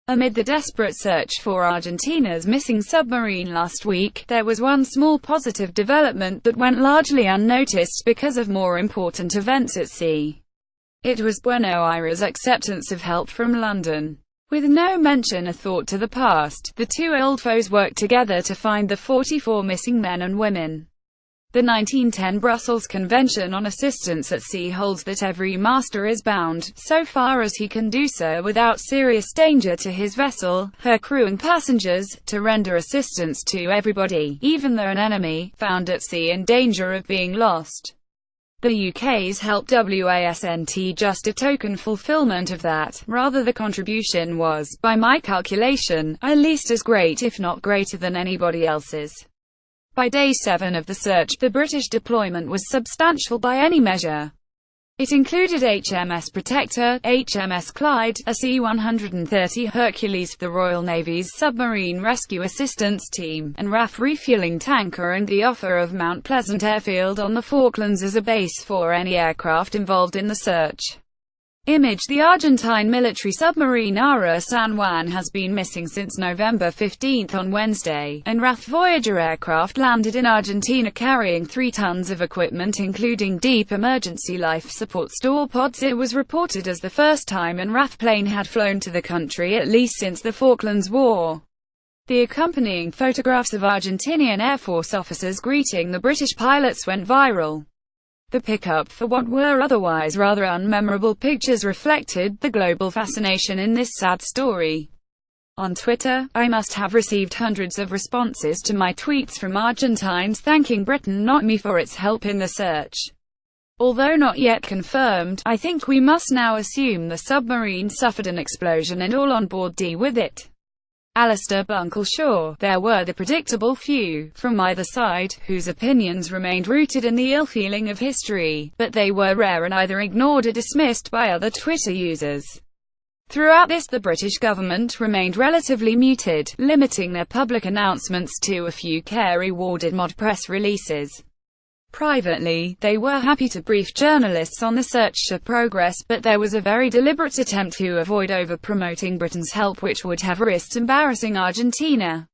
Amid the desperate search for Argentina's missing submarine last week, there was one small positive development that went largely unnoticed because of more important events at sea. It was Bueno Aires' acceptance of help from London. With no mention or thought to the past, the two old foes worked together to find the 44 missing men and women. The 1910 Brussels Convention on Assistance at Sea holds that every master is bound, so far as he can do so without serious danger to his vessel, her crew and passengers, to render assistance to everybody, even though an enemy, found at sea in danger of being lost. The UK's help wasn't just a token fulfillment of that, rather the contribution was, by my calculation, at least as great if not greater than anybody else's. By day 7 of the search, the British deployment was substantial by any measure. It included HMS Protector, HMS Clyde, a C-130 Hercules, the Royal Navy's Submarine Rescue Assistance Team, and RAF refueling tanker, and the offer of Mount Pleasant Airfield on the Falklands as a base for any aircraft involved in the search. Image: the Argentine military submarine Ara San Juan has been missing since November 15 on Wednesday, and RAF Voyager aircraft landed in Argentina carrying 3 tons of equipment including deep emergency life support store pods. It was reported as the first time an RAF plane had flown to the country at least since the Falklands War. The accompanying photographs of Argentinian Air Force officers greeting the British pilots went viral. The pickup for what were otherwise rather unmemorable pictures reflected the global fascination in this sad story. On Twitter, I must have received hundreds of responses to my tweets from Argentines thanking Britain, not me, for its help in the search. Although not yet confirmed, I think we must now assume the submarine suffered an explosion and all on board deal with it. Alistair Bunkleshaw. There were the predictable few, from either side, whose opinions remained rooted in the ill feeling of history, but they were rare and either ignored or dismissed by other Twitter users. Throughout this, the British government remained relatively muted, limiting their public announcements to a few care-rewarded mod press releases. Privately, they were happy to brief journalists on the search progress, but there was a very deliberate attempt to avoid over-promoting Britain's help, which would have risked embarrassing Argentina.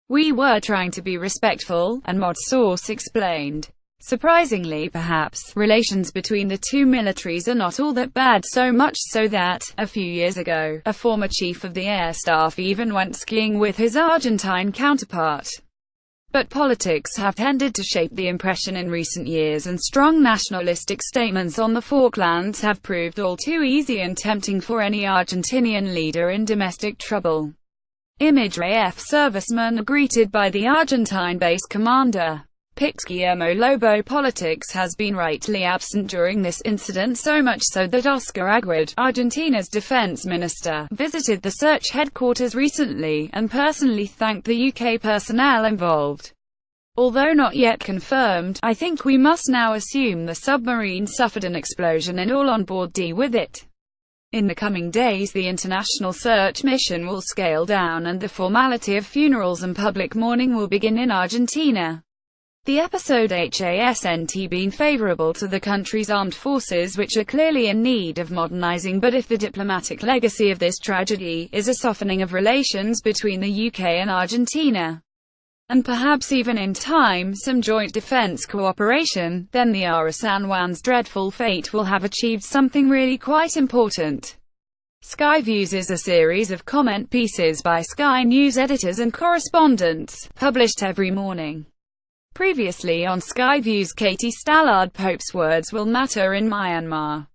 We were trying to be respectful, a mod source explained. Surprisingly perhaps, relations between the two militaries are not all that bad, so much so that, a few years ago, a former chief of the air staff even went skiing with his Argentine counterpart. But politics have tended to shape the impression in recent years, and strong nationalistic statements on the Falklands have proved all too easy and tempting for any Argentinian leader in domestic trouble. Image: RAF servicemen greeted by the Argentine base commander. Pics: Guillermo Lobo. Politics has been rightly absent during this incident, so much so that Oscar Aguirre, Argentina's defense minister, visited the search headquarters recently, and personally thanked the UK personnel involved. Although not yet confirmed, I think we must now assume the submarine suffered an explosion and all on board deal with it. In the coming days, the international search mission will scale down and the formality of funerals and public mourning will begin in Argentina. The episode hasn't been favorable to the country's armed forces, which are clearly in need of modernizing, but if the diplomatic legacy of this tragedy is a softening of relations between the UK and Argentina, and perhaps even in time some joint defense cooperation, then the Ara San Juan's dreadful fate will have achieved something really quite important. Sky Views is a series of comment pieces by Sky News editors and correspondents, published every morning. Previously on Sky Views, Katie Stallard Pope's words will matter in Myanmar.